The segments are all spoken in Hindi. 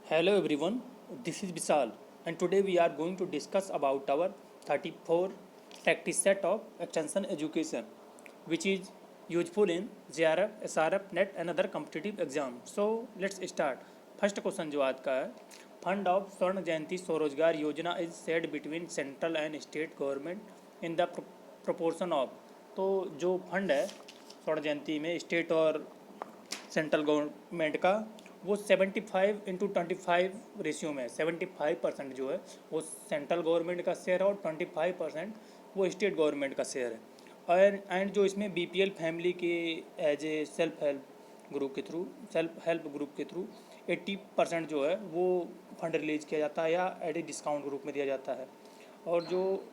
Hello everyone, this is Vishal and today we are going to discuss about our 34 practice set of extension education which is useful in JRF, SRF, NET and other competitive exam. So let's start. First question जो आज का है, फंड ऑफ स्वर्ण जयंती स्वरोजगार योजना is set between central and state government in the proportion of. तो जो फंड है स्वर्ण जयंती में स्टेट और सेंट्रल गवर्नमेंट का वो 75:25 रेशियो में है। 75% जो है वो सेंट्रल गवर्नमेंट का शेयर है और 25% वो स्टेट गवर्नमेंट का शेयर है। और एंड जो इसमें बीपीएल फैमिली के as a self help group के थ्रू 80% जो है वो फंड रिलीज किया जाता है या एट ए डिस्काउंट ग्रुप में दिया जाता है। और जो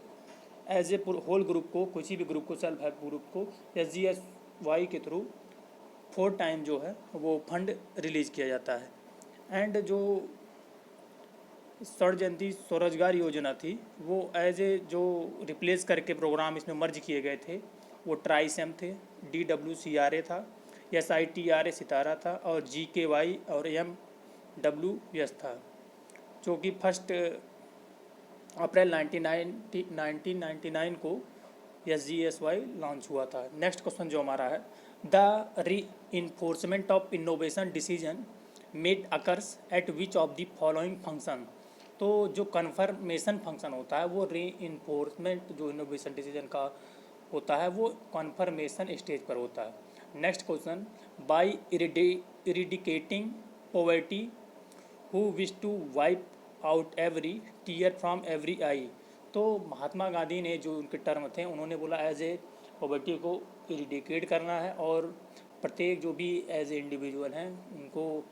एज ए होल ग्रुप को, किसी भी ग्रुप को, सेल्फ हेल्प ग्रुप को SGSY के थ्रू 4 टाइम जो है वो फंड रिलीज़ किया जाता है। एंड जो स्वर्ण जयंती स्वरोजगार योजना थी वो एज ए जो रिप्लेस करके प्रोग्राम इसमें मर्ज किए गए थे वो ट्राइसेम थे, DWCRA था, SITRA सितारा था और GKY और MWS था, जो कि 1 अप्रैल 1999 को SGSY लॉन्च हुआ था। नेक्स्ट क्वेश्चन जो हमारा है, द री enforcement of innovation decision made occurs at which of the following function. तो जो कन्फर्मेशन फंक्शन होता है वो री इन्फोर्समेंट जो इनोवेशन डिसीजन का होता है वो कन्फर्मेशन स्टेज पर होता है। Next question, by eradicating poverty who wish to wipe out every tear from every eye. तो महात्मा गांधी ने जो उनके टर्म थे उन्होंने बोला एज ए पॉवर्टी को इरिडिकेट करना है और प्रत्येक जो भी एज ए इंडिविजुअल हैं उनको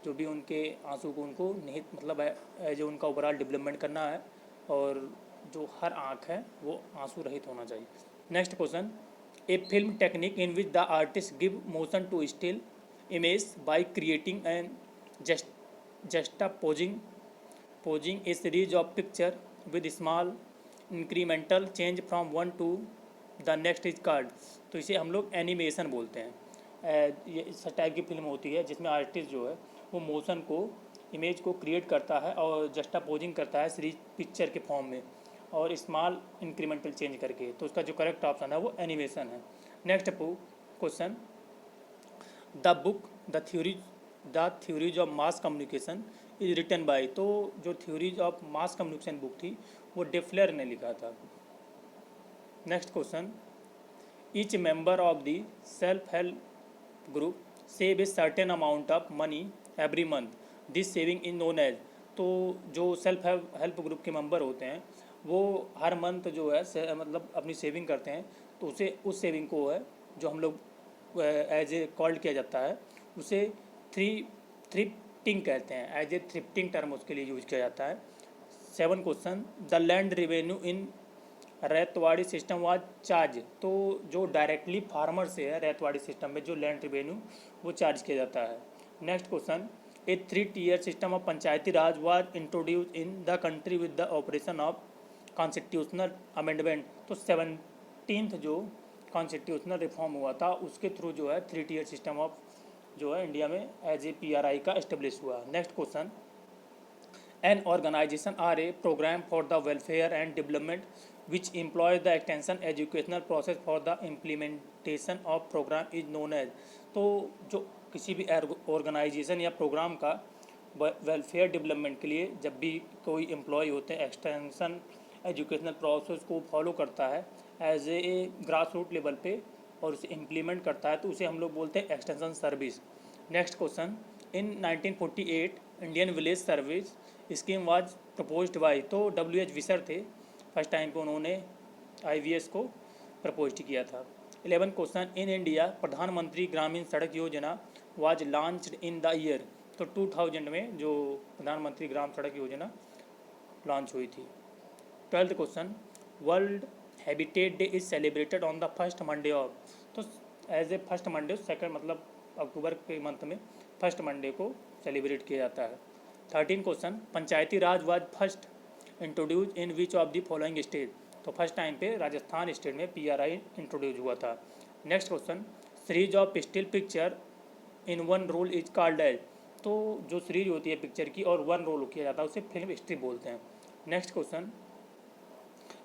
जो भी उनके आंसू को उनको निहित मतलब एज ए उनका ओवरऑल डेवलपमेंट करना है और जो हर आँख है वो आंसू रहित होना चाहिए। Next question, a film technique in which the artist give motion to still image by creating and juxtaposing a series of picture with small incremental change from one to the next is called। तो इसे हम लोग एनिमेशन बोलते हैं। ये इस टाइप की फिल्म होती है जिसमें आर्टिस्ट जो है वो मोशन को, इमेज को क्रिएट करता है और जस्टापोजिंग करता है सीरीज पिक्चर के फॉर्म में और स्मॉल इंक्रीमेंटल चेंज करके। तो उसका जो करेक्ट ऑप्शन है वो एनिमेशन है। Next question, the book the theories of mass communication is written by. तो जो theories of mass communication book थी वो डेफलर ने लिखा था। Next question, each member of the self help group save a certain amount of money every month, this saving in known as. तो जो सेल्फ हेल्प ग्रुप के मेंबर होते हैं वो हर मंथ जो है मतलब अपनी सेविंग करते हैं। तो उसे उस सेविंग को है जो हम लोग एज ए कॉल्ड किया जाता है उसे थ्रिफ्टिंग कहते हैं। एज ए थ्रिफ्टिंग टर्म उसके लिए यूज किया जाता है। 7 question, the land revenue in Ryotwari system was charge. तो जो डायरेक्टली फार्मर से है रैतवाड़ी सिस्टम में जो लैंड रेवेन्यू वो चार्ज किया जाता है। Next question, A 3-tier system of Panchayati Raj was introduce in the country with the operation of constitutional amendment. तो 17th जो कॉन्स्टिट्यूशनल रिफॉर्म हुआ था उसके थ्रू जो है 3-tier सिस्टम ऑफ जो है इंडिया में एज ए PRI का एस्टेब्लिश हुआ। Next question, an organisation or a programme for the welfare and development which employs the extension educational process for the implementation of programme is known as. तो जो किसी भी ऑर्गेनाइजेशन या प्रोग्राम का वेलफेयर डेवलपमेंट के लिए जब भी कोई एम्प्लॉय होते हैं एक्सटेंशन एजुकेशनल प्रोसेस को फॉलो करता है as a grass root level पे और उसे इम्प्लीमेंट करता है तो उसे हम लोग बोलते हैं extension service. Next question, in 1948 Indian village service scheme was proposed by. तो WH विसर थे, फर्स्ट टाइम पे उन्होंने IVS को प्रपोज किया था। 11 क्वेश्चन, इन इंडिया प्रधानमंत्री ग्रामीण सड़क योजना was launched in the year. तो 2000 में जो प्रधानमंत्री ग्राम सड़क योजना लॉन्च हुई थी। 12th question, world habitat day is celebrated on the first Monday of. तो as a first Monday, second मतलब अक्टूबर के मंथ में फर्स्ट मंडे को सेलिब्रेट किया जाता है। 13 question, Panchayati Raj was first introduced in which of the following state. तो फर्स्ट टाइम पे राजस्थान स्टेट में PRI इंट्रोड्यूस हुआ था। Next question, series of still picture in one roll is called as. तो जो सीरीज होती है पिक्चर की और वन रोल किया जाता है उसे फिल्म स्ट्रिप बोलते हैं। Next question,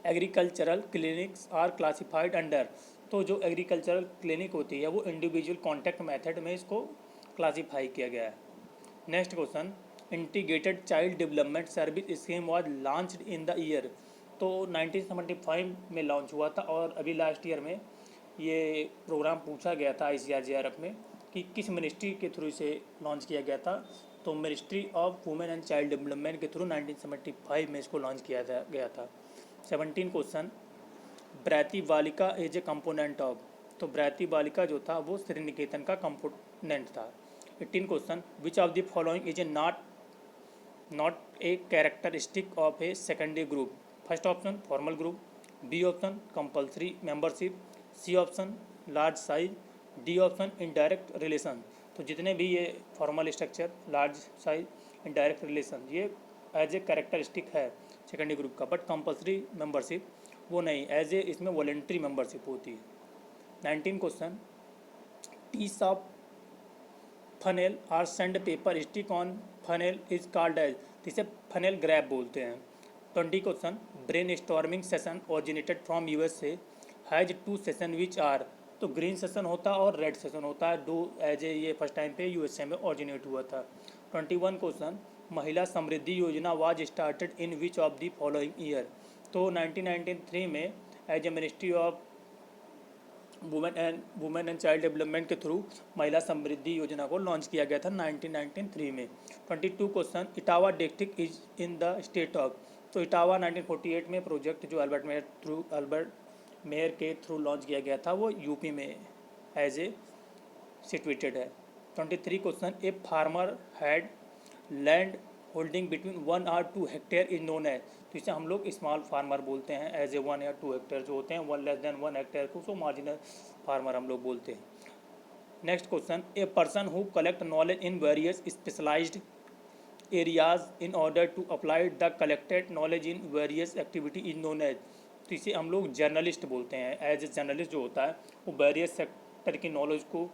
agricultural clinics are classified under. तो जो एग्रीकल्चरल क्लिनिक होती है वो इंडिविजुअल कॉन्टैक्ट मेथड में इसको क्लासीफाई किया गया है। Next question, integrated child development service scheme was launched in the year. तो 1975 में लॉन्च हुआ था और अभी लास्ट ईयर में ये प्रोग्राम पूछा गया था ICRJRF में कि किस मिनिस्ट्री के थ्रू इसे लॉन्च किया गया था। तो ministry of women and child development के थ्रू 1975 में इसको लॉन्च किया गया था। 17 क्वेश्चन, ब्रैती बालिका एज ए कंपोनेंट ऑफ। तो ब्रैती बालिका जो था वो श्री निकेतन का कंपोनेंट था। 18 question, which of the following is a not a characteristic of a secondary group. First option formal group, B option compulsory membership, C option large size, D option indirect relation. तो जितने भी ये formal structure, large size, indirect relation, ये एज ए कैरेक्टरिस्टिक है सेकेंडरी ग्रुप का, बट कंपल्सरी मेंबरशिप वो नहीं, एज ए इसमें वॉलेंट्री मेंबरशिप होती है। 19 question, piece of funnel or sand paper stick on funnel is called as. इसे फनेल ग्रैब बोलते हैं। 20 question, brain storming session originated from USA has 2 session which are. तो ग्रीन सेशन होता है और रेड सेशन होता है, दो एज ए ये फर्स्ट टाइम पे USA में ओरिजिनेट हुआ था। 21 question, Mahila Samriddhi Yojana was started in which of the following year. तो 1993 में as a ministry of women and child development के थ्रू महिला समृद्धि योजना को लॉन्च किया गया था 1993 में। 22 question, Etawah district is in the state of. तो इटावा 1948 में प्रोजेक्ट जो अल्बर्ट मेयर के थ्रू लॉन्च किया गया था वो यूपी में एज ए सिचुएटेड है। 23 question, a farmer had land holding between 1 और 2 हेक्टेयर इज नोन एज। तो इसे हम लोग स्मॉल फार्मर बोलते हैं, एज ए 1 या 2 हेक्टेयर जो होते हैं, 1 लेस देन 1 हेक्टेयर को सो मार्जिनल फार्मर हम लोग बोलते हैं। Next question, a person who collect knowledge in various specialized areas in order to apply the collected knowledge in various activity is known as. तो इसे हम लोग जर्नलिस्ट बोलते हैं। एज ए जर्नलिस्ट जो होता है वो वेरियस सेक्टर की नॉलेज को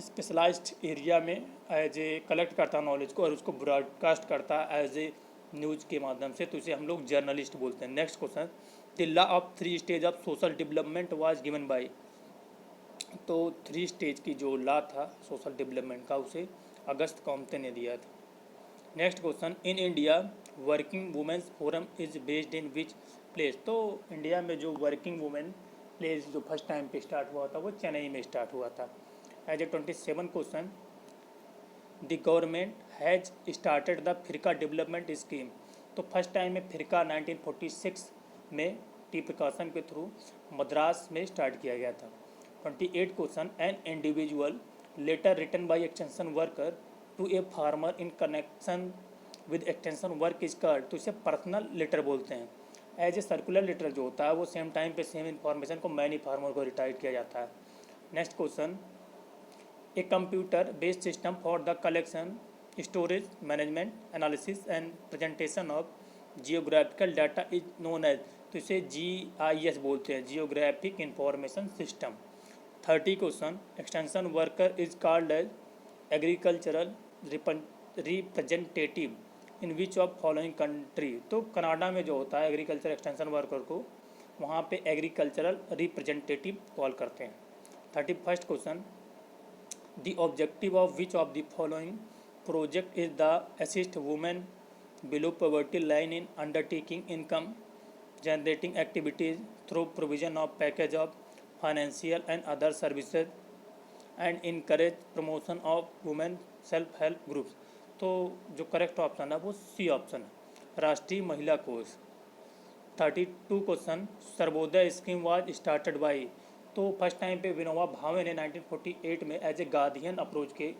स्पेशलाइज्ड एरिया में एज ए कलेक्ट करता है नॉलेज को और उसको ब्रॉडकास्ट करता है एज ए न्यूज़ के माध्यम से, तो इसे हम लोग जर्नलिस्ट बोलते हैं। Next question, the law of 3 stage of social development was given by. तो 3 स्टेज की जो लॉ था सोशल डेवलपमेंट का उसे अगस्त कॉम्ते ने दिया था। Next question, in India working women's forum is based in which place. तो इंडिया में जो वर्किंग वुमेन प्लेस जो फर्स्ट टाइम पे स्टार्ट हुआ था वो चेन्नई में स्टार्ट हुआ था। As a 27 question, the government has started the Firka development scheme. तो फर्स्ट टाइम में फिरका 1946 में टी प्रकाशन के थ्रू मद्रास में स्टार्ट किया गया था। 28 question, an individual letter written by extension worker to a farmer in connection with extension work is called. तो इसे पर्सनल लेटर बोलते हैं। एज ए सर्कुलर लेटर जो होता है वो सेम टाइम पे सेम इन्फॉर्मेशन को मैनी फार्मर को रिटाइट किया जाता है। Next question, a computer based system for the collection storage management analysis and presentation of geographical data is known as. तो इसे GIS बोलते हैं, geographic information system. 30 question, extension worker is called as agricultural representative in which of following country. तो कनाडा में जो होता है एग्रीकल्चर एक्सटेंशन वर्कर को वहाँ पे एग्रीकल्चरल रिप्रेजेंटेटिव कॉल करते हैं। 31st question, the objective of which of the following project is the assist women below poverty line in undertaking income generating activities through provision of package of financial and other services and encourage promotion of women self help groups. तो जो करेक्ट ऑप्शन है वो सी ऑप्शन है, राष्ट्रीय महिला कोष। 32 question, Sarvodaya scheme was started by. तो फर्स्ट टाइम पे विनोबा भावे ने 1948 में एज ए गार्डियन अप्रोच के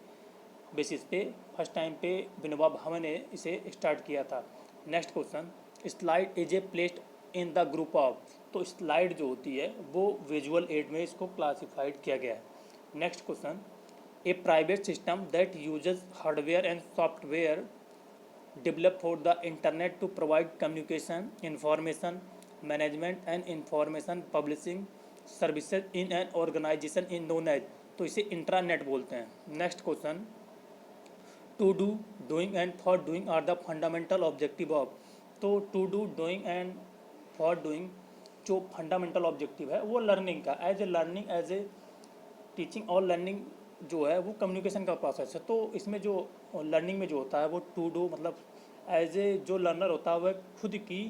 बेसिस पे फर्स्ट टाइम पे विनोबा भावे ने इसे स्टार्ट किया था। Next question, slide is a placed in the group of. तो स्लाइड जो होती है वो विजुअल एड में इसको क्लासिफाइड किया गया है। Next question, A private system that uses hardware and software developed for the internet to provide communication, information management and information publishing services in an organization is known as। तो इसे इंट्रानेट बोलते हैं। Next question, to do, doing and for doing are the fundamental objective of. तो to do, doing and for doing जो फंडामेंटल ऑब्जेक्टिव है वो लर्निंग का, as a learning, as a teaching और लर्निंग जो है वो कम्युनिकेशन का प्रोसेस है। तो इसमें जो लर्निंग में जो होता है वो टू डू मतलब एज ए जो लर्नर होता है वह खुद की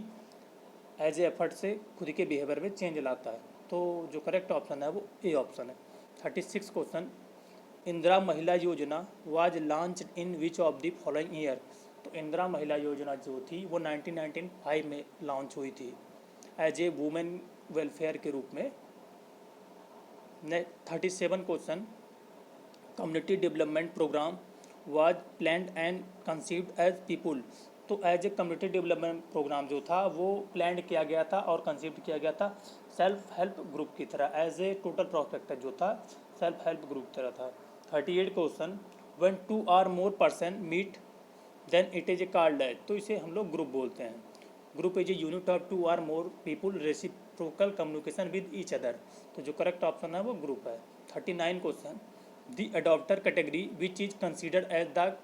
एज ए एफर्ट से खुद के बिहेवियर में चेंज लाता है। तो जो करेक्ट ऑप्शन है वो ए ऑप्शन है। 36 क्वेश्चन, इंदिरा महिला योजना was launch in which of the following year. तो इंदिरा महिला योजना जो थी वो 1995 में लॉन्च हुई थी एज ए वुमेन वेलफेयर के रूप में। 37 question, community development programme was planned and conceived as people. तो as a community development programme जो था वो प्लान किया गया था और कंसीव्ड किया गया था सेल्फ हेल्प ग्रुप की तरह, एज ए टोटल प्रोस्पेक्टर जो था सेल्फ हेल्प ग्रुप की तरह था। 38 question, when 2 or more person meet then it is a called as. तो इसे हम लोग ग्रुप बोलते हैं। Group is a unit of 2 or more people reciprocal communication with each other. तो जो करेक्ट ऑप्शन है वो ग्रुप है। 39 question, the adopter category which is considered as the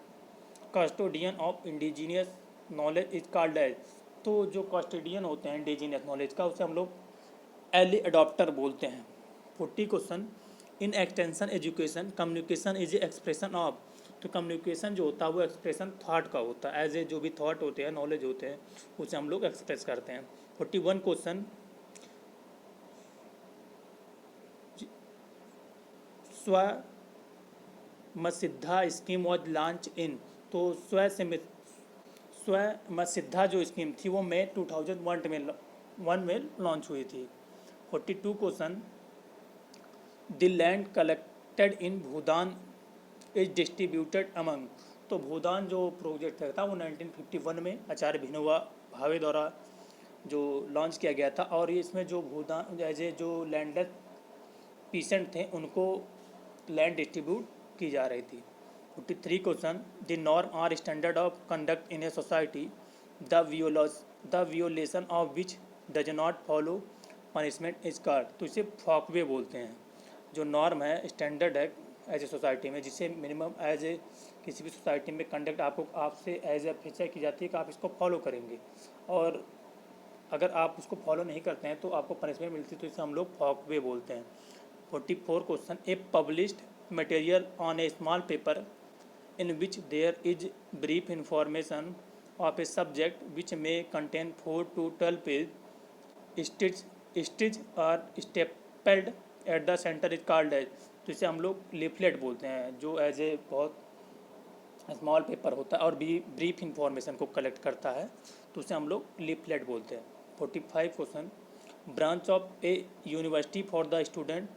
custodian of indigenous knowledge is called as. तो जो कस्टोडियन होते हैं इंडिजीनियस नॉलेज का उसे हम लोग अर्ली अडॉप्टर बोलते हैं। 40 question, in extension education communication is a expression of. तो कम्युनिकेशन जो होता है वो एक्सप्रेशन थॉट का होता है, एज ए जो भी थॉट होते हैं नॉलेज होते हैं उसे हम लोग एक्सप्रेस करते हैं। 41 question, Swayamsiddha scheme was launch in. तो स्वमसिद्धा जो स्कीम थी वो मई 2001 में लॉन्च हुई थी। 42 question, the land collected in Bhoodan is distributed among. तो भूदान जो प्रोजेक्ट था वो 1951 में आचार्य विनोबा भावे द्वारा जो लॉन्च किया गया था और इसमें जो भूदान एज ए जो लैंडलेस पीसेंट थे उनको लैंड डिस्ट्रीब्यूट की जा रही थी। 43 question, the norm or standard of conduct in a society the violation of which does not follow punishment is called. तो इसे फॉकवे बोलते हैं। जो नॉर्म है स्टैंडर्ड है एज ए सोसाइटी में जिसे मिनिमम एज ए किसी भी सोसाइटी में कंडक्ट आपसे एज ए अपेक्षा की जाती है कि आप इसको फॉलो करेंगे और अगर आप उसको फॉलो नहीं करते हैं तो आपको पनिशमेंट मिलती है, तो इसे हम लोग फॉकवे बोलते हैं। 44 question, A published material on A small paper in which there is brief information of a subject which may contain 4 to 12 pages stitched or stapled at the center is called as। तो इसे हम लोग लीफलेट बोलते हैं जो एज ए बहुत स्मॉल पेपर होता है और भी ब्रीफ इंफॉर्मेशन को कलेक्ट करता है तो उसे हम लोग लीफलेट बोलते हैं। 45 question, branch of a university for the student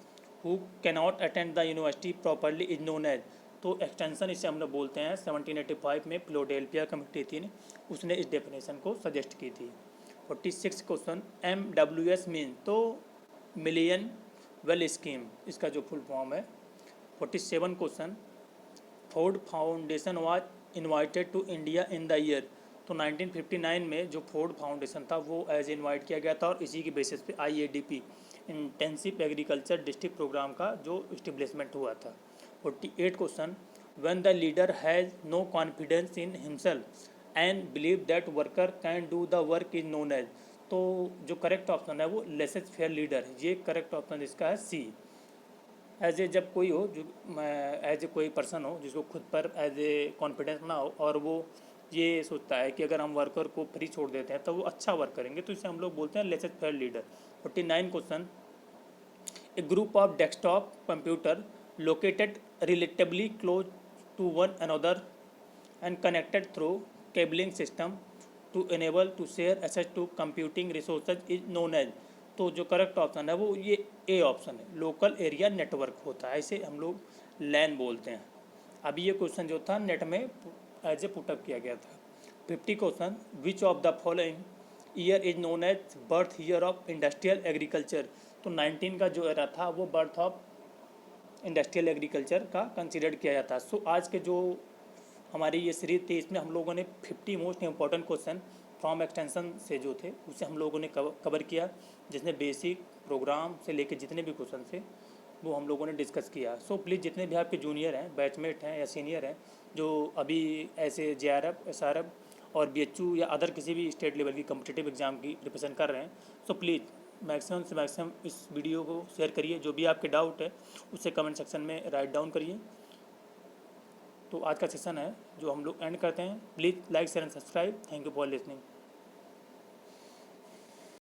who cannot attend the university properly is known as. तो एक्सटेंशन इसे हम लोग बोलते हैं। 1785 में फिलाडेल्फिया कमेटी थी उसने इस डेफिनेशन को सजेस्ट की थी। 46 क्वेश्चन, MWS मीन। तो मिलियन वेल स्कीम इसका जो फुल फॉर्म है। 47 question, Ford Foundation was invited to India in the year. तो 1959 में जो फोर्ड फाउंडेशन था वो एज इनवाइट किया गया था और इसी की बेसिस पे IADP intensive agriculture district programme का जो इस्टेब्लिशमेंट हुआ था। 48 question, when the leader has no confidence in himself and believe that worker can do the work is known as. तो जो करेक्ट ऑप्शन है वो लेसेस फेयर लीडर, ये करेक्ट ऑप्शन इसका है सी। एज ए जब कोई हो जो एज ए कोई पर्सन हो जिसको खुद पर एज ए कॉन्फिडेंस ना हो और वो ये सोचता है कि अगर हम वर्कर को फ्री छोड़ देते हैं तो वो अच्छा वर्क करेंगे, तो इसे हम लोग बोलते हैं laces faire leader. 49 question, A group of desktop computer located relatively close to one another and connected through cabling system to enable to share access to computing resources is known as। तो जो करेक्ट ऑप्शन है वो ये ए ऑप्शन है, लोकल एरिया नेटवर्क होता है, इसे हम लोग लैन बोलते हैं। अभी ये क्वेश्चन जो था नेट में एज ए पुटअप किया गया था। 50 question, which of the following year is known as birth year of industrial agriculture. तो 19 का जो एरा था वो बर्थ ऑफ इंडस्ट्रियल एग्रीकल्चर का कंसिडर किया जाता है। सो आज के जो हमारी ये सीरीज थी इसमें हम लोगों ने 50 most important question from extension से जो थे उसे हम लोगों ने कवर किया, जिसमें बेसिक प्रोग्राम से लेके जितने भी क्वेश्चन थे वो हम लोगों ने डिस्कस किया। सो प्लीज़ जितने भी आपके जूनियर हैं, बैचमेट हैं या सीनियर हैं जो अभी ऐसे JRF, SRF और BHU या अदर किसी भी स्टेट लेवल की कम्पिटिटिव एग्ज़ाम की प्रिपरेशन कर रहे हैं, सो प्लीज़ मैक्सिमम से मैक्सिमम इस वीडियो को शेयर करिए। जो भी आपके डाउट है उसे कमेंट सेक्शन में राइट डाउन करिए। तो आज का सेशन है जो हम लोग एंड करते हैं। Please like share and subscribe. Thank you for listening.